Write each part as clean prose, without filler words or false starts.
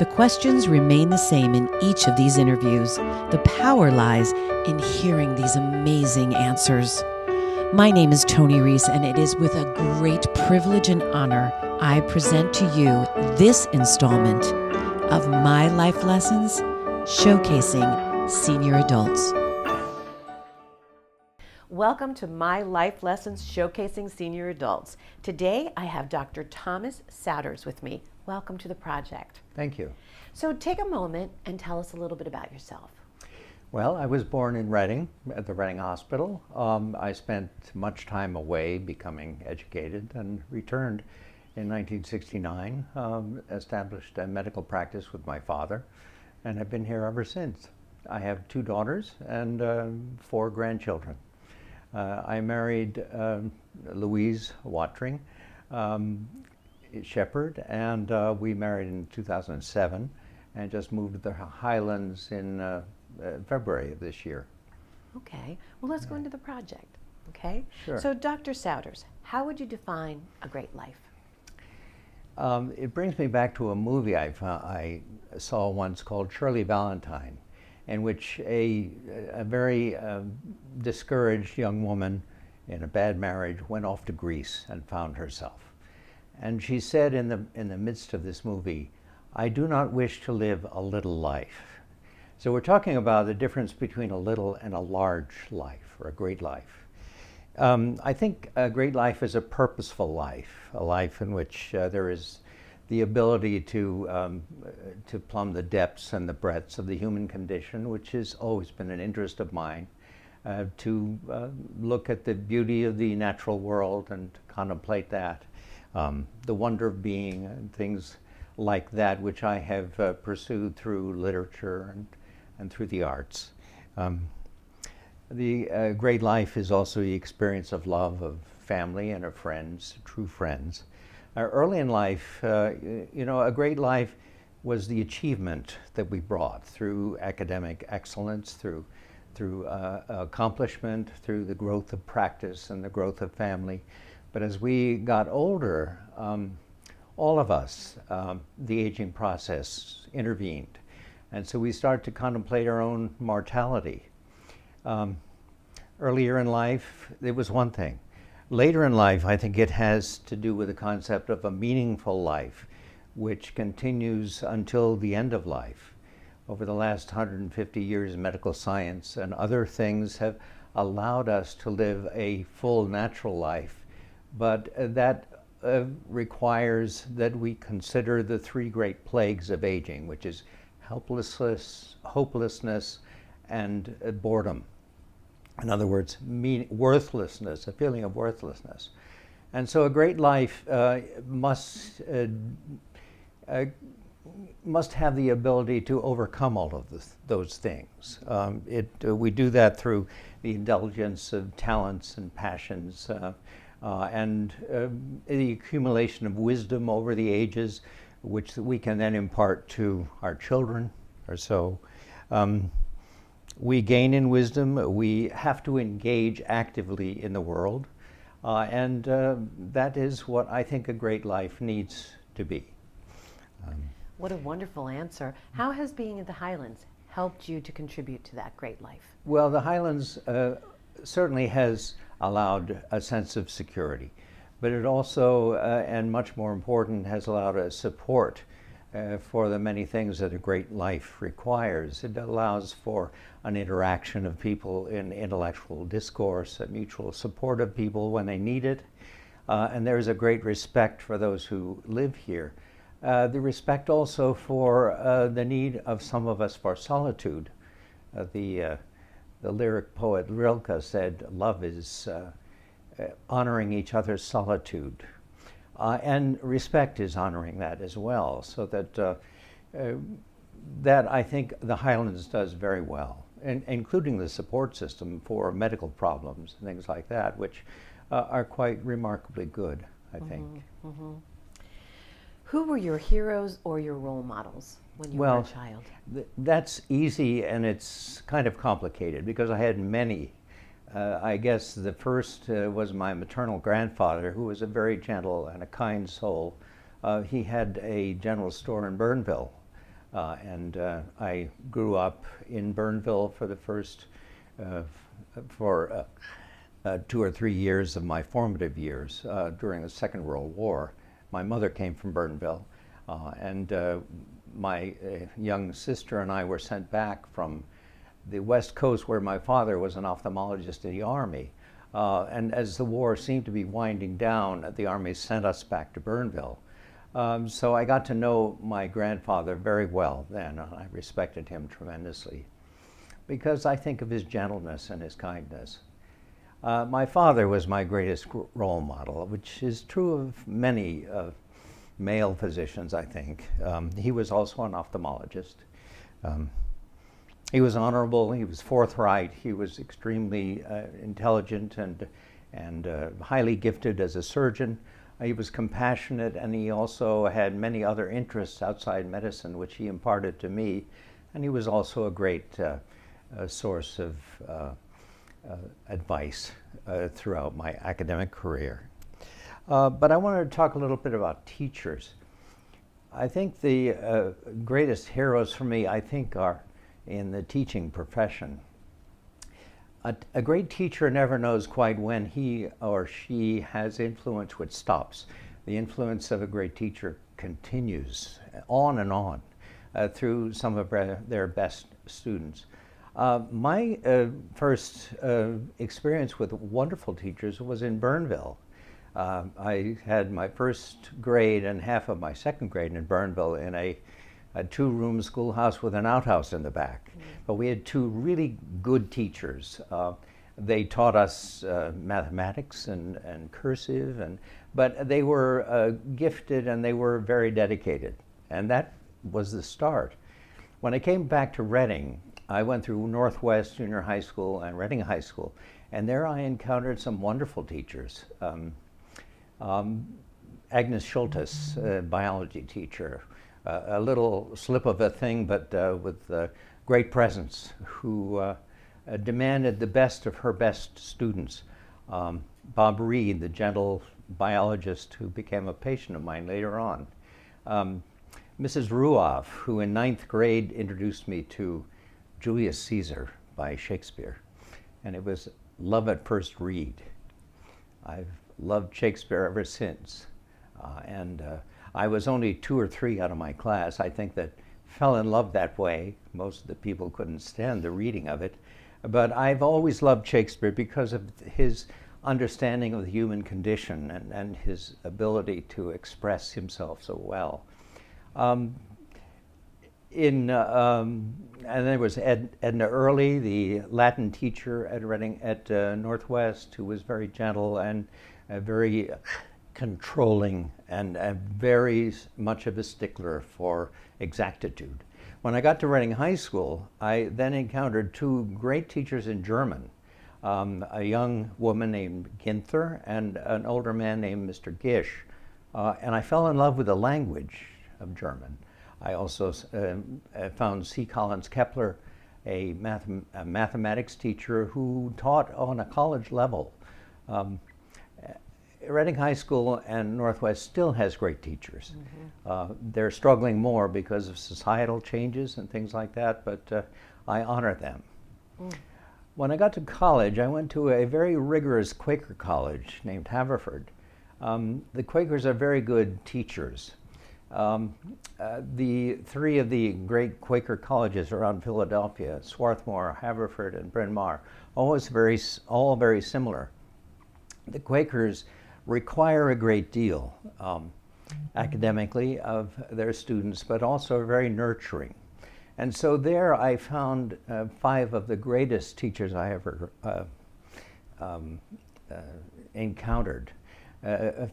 The questions remain the same in each of these interviews. The power lies in hearing these amazing answers. My name is Tony Reese, and it is with a great privilege and honor I present to you this installment of My Life Lessons Showcasing Senior Adults. Welcome to My Life Lessons Showcasing Senior Adults. Today I have Dr. Thomas Souders with me. Welcome to the project. Thank you. So take a moment and tell us a little bit about yourself. Well, I was born in Reading, at the Reading Hospital. I spent much time away becoming educated and returned in 1969, established a medical practice with my father, and have been here ever since. I have 2 daughters and 4 grandchildren. I married Louise Watring Shepherd, and we married in 2007 and just moved to the Highlands in February of this year. Okay, well let's go into the project, okay? Sure. So Dr. Souders, how would you define a great life? It brings me back to a movie I saw once called Shirley Valentine, in which a very discouraged young woman in a bad marriage went off to Greece and found herself. And she said in the midst of this movie, "I do not wish to live a little life." So we're talking about the difference between a little and a large life, or a great life. I think a great life is a purposeful life, a life in which there is the ability to plumb the depths and the breadths of the human condition, which has always been an interest of mine, to look at the beauty of the natural world and contemplate that, the wonder of being, and things like that, which I have pursued through literature and through the arts. The great life is also the experience of love, of family, and of friends, true friends. Early in life, a great life was the achievement that we brought through academic excellence, through accomplishment, through the growth of practice and the growth of family. But as we got older, all of us, the aging process intervened. And so we start to contemplate our own mortality. Earlier in life, it was one thing. Later in life, I think it has to do with the concept of a meaningful life, which continues until the end of life. Over the last 150 years, medical science and other things have allowed us to live a full natural life, but that requires that we consider the 3 great plagues of aging, which is helplessness, hopelessness, and boredom. In other words, worthlessness, a feeling of worthlessness. And so a great life must have the ability to overcome all of those things. We do that through the indulgence of talents and passions and the accumulation of wisdom over the ages, which we can then impart to our children or so. We gain in wisdom. We have to engage actively in the world. And that is what I think a great life needs to be. What a wonderful answer. How has being in the Highlands helped you to contribute to that great life? Well, the Highlands certainly has allowed a sense of security, but it also, and much more important, has allowed us support for the many things that a great life requires. It allows for an interaction of people in intellectual discourse, a mutual support of people when they need it, and there's a great respect for those who live here. The respect also for the need of some of us for solitude. The lyric poet Rilke said, "Love is honoring each other's solitude." And respect is honoring that as well, so that I think the Highlands does very well, including the support system for medical problems and things like that, which are quite remarkably good, I think. Mm-hmm. Who were your heroes or your role models when you were a child? That's easy, and it's kind of complicated because I had many. I guess the first was my maternal grandfather, who was a very gentle and a kind soul. He had a general store in Burnville, And I grew up in Bernville for the first, for 2 or 3 years of my formative years during the Second World War. My mother came from Bernville, and my young sister and I were sent back from the West Coast, where my father was an ophthalmologist in the Army. And as the war seemed to be winding down, the Army sent us back to Bernville. So I got to know my grandfather very well then. I respected him tremendously because I think of his gentleness and his kindness. My father was my greatest role model, which is true of many male physicians, I think. He was also an ophthalmologist. He was honorable, he was forthright, he was extremely intelligent and highly gifted as a surgeon. He was compassionate, and he also had many other interests outside medicine, which he imparted to me. And he was also a great source of advice throughout my academic career. But I wanted to talk a little bit about teachers. I think the greatest heroes for me, I think, are in the teaching profession. A great teacher never knows quite when he or she has influence which stops. The influence of a great teacher continues on and on through some of their best students. My first experience with wonderful teachers was in Bernville. I had my first grade and half of my second grade in Bernville in a 2-room schoolhouse with an outhouse in the back. But we had 2 really good teachers. They taught us mathematics and cursive, but they were gifted and they were very dedicated. And that was the start. When I came back to Reading, I went through Northwest Junior High School and Reading High School, and there I encountered some wonderful teachers. Agnes Schultes, a biology teacher, a little slip of a thing, but with great presence, who demanded the best of her best students. Bob Reed, the gentle biologist who became a patient of mine later on. Mrs. Ruoff, who in 9th grade introduced me to Julius Caesar by Shakespeare. And it was love at first read. I've loved Shakespeare ever since. I was only 2 or 3 out of my class, I think, that fell in love that way. Most of the people couldn't stand the reading of it. But I've always loved Shakespeare because of his understanding of the human condition and his ability to express himself so well. And there was Edna Early, the Latin teacher at Reading, at Northwest, who was very gentle and very controlling and very much of a stickler for exactitude. When I got to Reading High School, I then encountered 2 great teachers in German, a young woman named Ginther and an older man named Mr. Gish. And I fell in love with the language of German. I also found C. Collins Kepler, a mathematics teacher who taught on a college level. Reading High School and Northwest still has great teachers. They're struggling more because of societal changes and things like that, but I honor them. When I got to college, I went to a very rigorous Quaker college named Haverford. The Quakers are very good teachers. The 3 of the great Quaker colleges around Philadelphia, Swarthmore, Haverford, and Bryn Mawr, all very similar. The Quakers require a great deal academically of their students, but also are very nurturing. And so there I found 5 of the greatest teachers I ever encountered.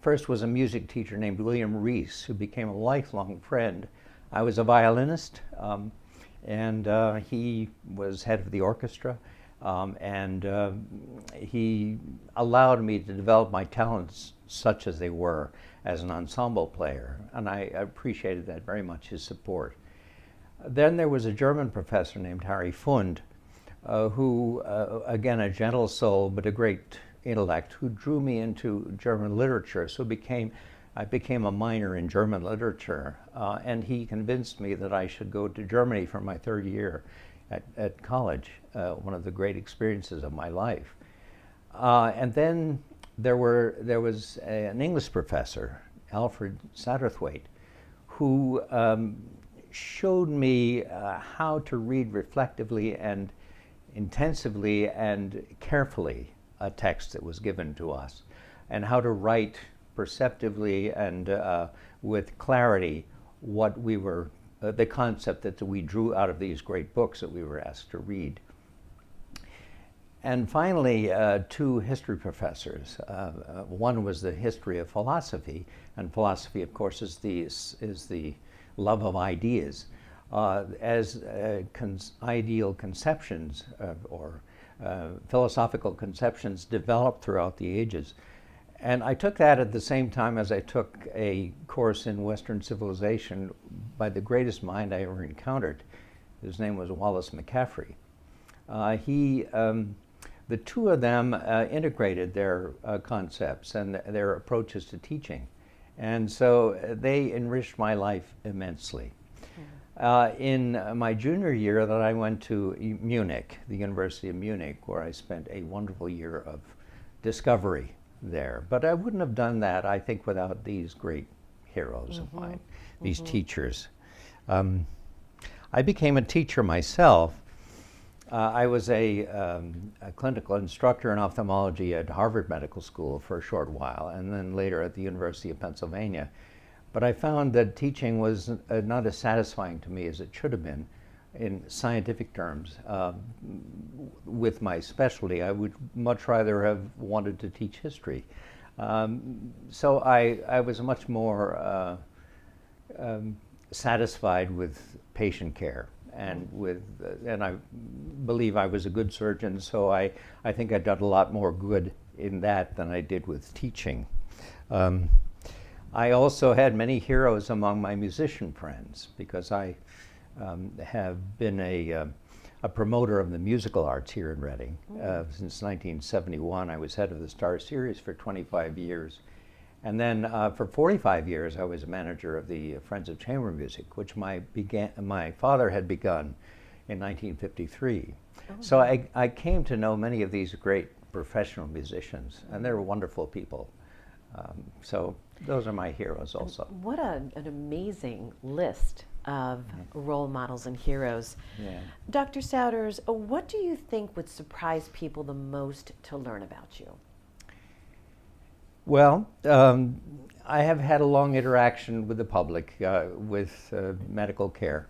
First was a music teacher named William Reese, who became a lifelong friend. I was a violinist, and he was head of the orchestra, and he allowed me to develop my talents such as they were as an ensemble player, and I appreciated that very much, his support. Then there was a German professor named Harry Fund, who, again, a gentle soul, but a great intellect, who drew me into German literature, so became I became a minor in German literature, and he convinced me that I should go to Germany for my third year at college, one of the great experiences of my life. And then there was an English professor, Alfred Satterthwaite, who showed me how to read reflectively and intensively and carefully a text that was given to us, and how to write perceptively and with clarity what we were, the concept that we drew out of these great books that we were asked to read. And finally, two history professors. One was the history of philosophy, and philosophy, of course, is the love of ideas. As ideal conceptions or philosophical conceptions developed throughout the ages. And I took that at the same time as I took a course in Western civilization by the greatest mind I ever encountered. His name was Wallace McCaffrey. The two of them integrated their concepts and their approaches to teaching. And so they enriched my life immensely. In my junior year that I went to Munich, the University of Munich, where I spent a wonderful year of discovery there. But I wouldn't have done that, I think, without these great heroes of mine, these teachers. I became a teacher myself. I was a clinical instructor in ophthalmology at Harvard Medical School for a short while, and then later at the University of Pennsylvania. But I found that teaching was not as satisfying to me as it should have been in scientific terms. With my specialty, I would much rather have wanted to teach history. So I was much more satisfied with patient care, and I believe I was a good surgeon, so I think I did a lot more good in that than I did with teaching. I also had many heroes among my musician friends, because I have been a promoter of the musical arts here in Reading. Since 1971, I was head of the Star Series for 25 years. And then for 45 years, I was a manager of the Friends of Chamber Music, which my father had begun in 1953. So I came to know many of these great professional musicians, and they were wonderful people. So those are my heroes also. What an amazing list of role models and heroes. Yeah. Dr. Souders, what do you think would surprise people the most to learn about you? Well, I have had a long interaction with the public with medical care.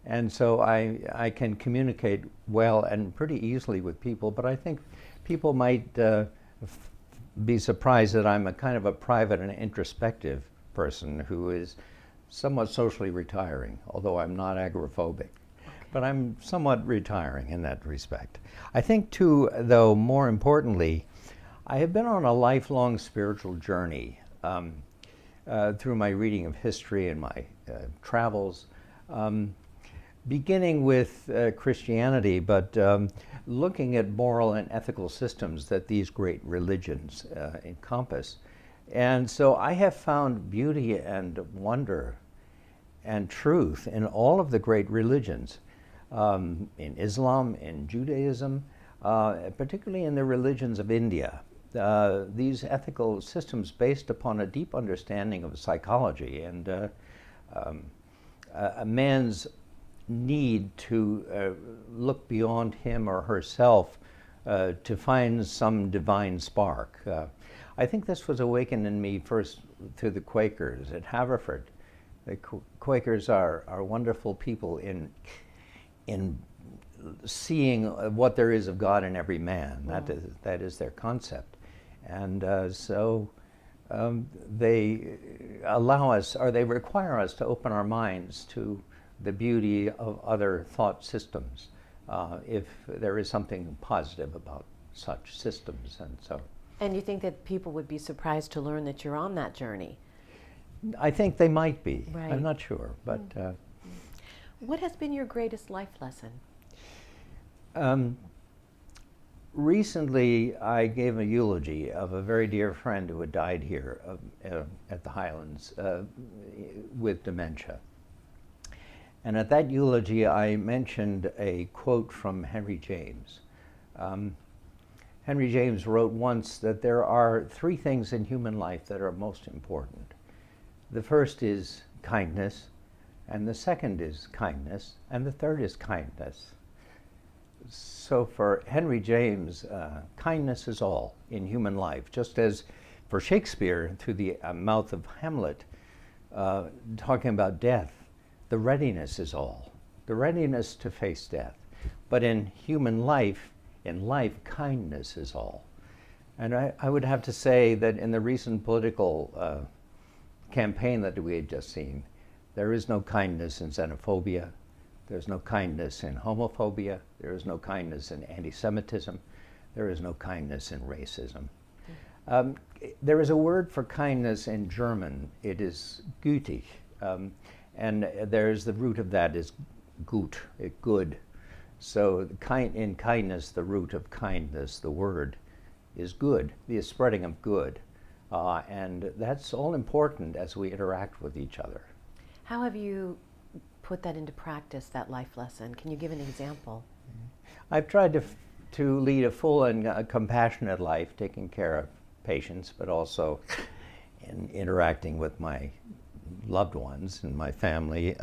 And so I can communicate well and pretty easily with people, but I think people might be surprised that I'm a kind of a private and introspective person who is somewhat socially retiring, although I'm not agoraphobic. But I'm somewhat retiring in that respect. I think too, though, more importantly, I have been on a lifelong spiritual journey through my reading of history and my travels, beginning with Christianity, but looking at moral and ethical systems that these great religions encompass. And so I have found beauty and wonder and truth in all of the great religions, in Islam, in Judaism, particularly in the religions of India. These ethical systems based upon a deep understanding of psychology and a man's need to look beyond him or herself to find some divine spark. I think this was awakened in me first through the Quakers at Haverford. The Quakers are wonderful people in seeing what there is of God in every man. That is their concept. And so they allow us, or they require us to open our minds to the beauty of other thought systems, if there is something positive about such systems. And so. And you think that people would be surprised to learn that you're on that journey? I think they might be. Right. I'm not sure, but. What has been your greatest life lesson? Recently, I gave a eulogy of a very dear friend who had died here at the Highlands with dementia. And at that eulogy, I mentioned a quote from Henry James. Henry James wrote once that there are three things in human life that are most important. The first is kindness, and the second is kindness, and the third is kindness. So for Henry James, kindness is all in human life, just as for Shakespeare, through the mouth of Hamlet, talking about death, the readiness is all, the readiness to face death. But in human life, kindness is all. And I would have to say that in the recent political campaign that we had just seen, there is no kindness in xenophobia. There's no kindness in homophobia. There is no kindness in anti-Semitism. There is no kindness in racism. There is a word for kindness in German. It is gütig. And there's the root of that is gut, good. So in kindness, the root of kindness, the word, is good, the spreading of good. And that's all important as we interact with each other. How have you put that into practice, that life lesson? Can you give an example? I've tried to lead a full and compassionate life, taking care of patients, but also in interacting with my loved ones and my family,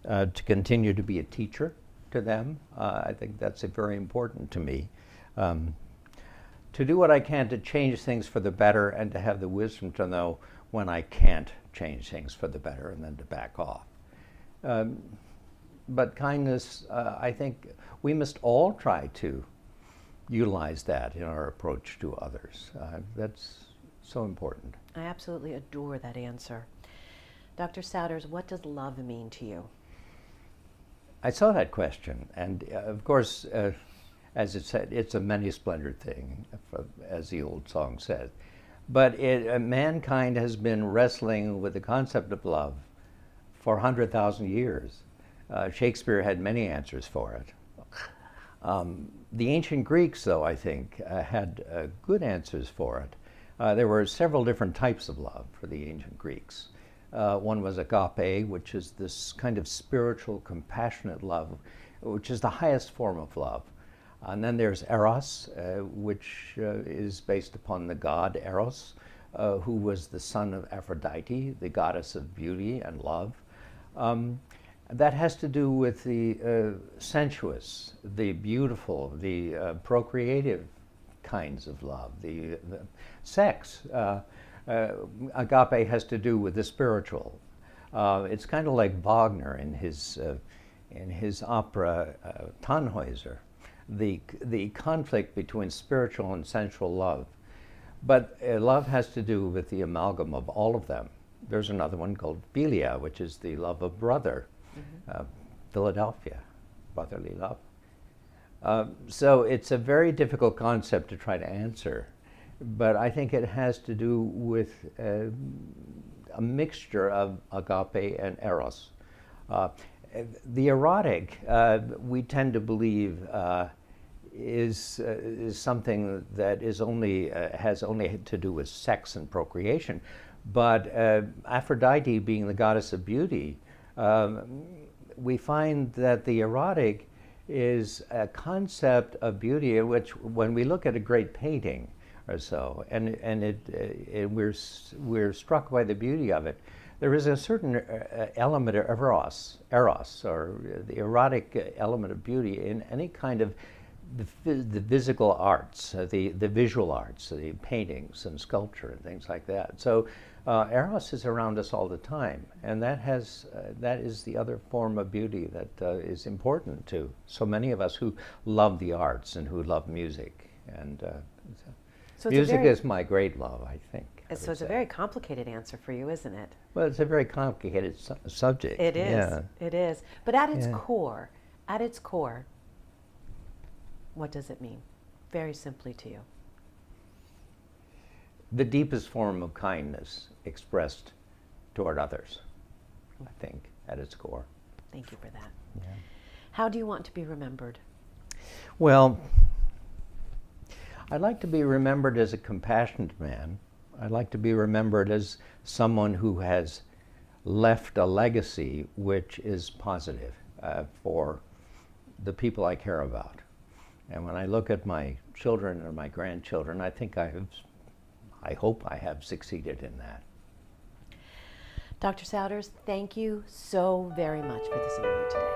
to continue to be a teacher to them. I think that's very important to me. To do what I can to change things for the better and to have the wisdom to know when I can't change things for the better and then to back off. But kindness, I think we must all try to utilize that in our approach to others. That's so important. I absolutely adore that answer. Dr. Souders, what does love mean to you? I saw that question, and of course, as it said, it's a many-splendored thing, as the old song says. But mankind has been wrestling with the concept of love for 100,000 years. Shakespeare had many answers for it. The ancient Greeks, though, I think, had good answers for it. There were several different types of love for the ancient Greeks. One was agape, which is this kind of spiritual, compassionate love, which is the highest form of love. And then there's eros, which is based upon the god Eros, who was the son of Aphrodite, the goddess of beauty and love. That has to do with the sensuous, the beautiful, the procreative kinds of love, the sex. Agape has to do with the spiritual. It's kind of like Wagner in his opera Tannhäuser, the conflict between spiritual and sensual love. But love has to do with the amalgam of all of them. There's another one called philia, which is the love of brother, Philadelphia, brotherly love. So it's a very difficult concept to try to answer, but I think it has to do with a mixture of agape and eros. The erotic, we tend to believe, is something that is has only to do with sex and procreation. But Aphrodite being the goddess of beauty, we find that the erotic is a concept of beauty, which when we look at a great painting or so, and we're struck by the beauty of it, there is a certain element of eros, or the erotic element of beauty in any kind of the physical arts, the visual arts, the paintings and sculpture and things like that. So eros is around us all the time, and that is the other form of beauty that is important to so many of us who love the arts and who love music. And so music is my great love, I think. So it's a very complicated answer for you, isn't it? Well, it's a very complicated subject. It is. Yeah. It is. But at its core, what does it mean? Very simply to you. The deepest form of kindness expressed toward others, I think, at its core. Thank you for that. Yeah. How do you want to be remembered? Well, I'd like to be remembered as a compassionate man. I'd like to be remembered as someone who has left a legacy which is positive for the people I care about. And when I look at my children and my grandchildren, I think I hope I have succeeded in that. Dr. Souders, thank you so very much for this interview today.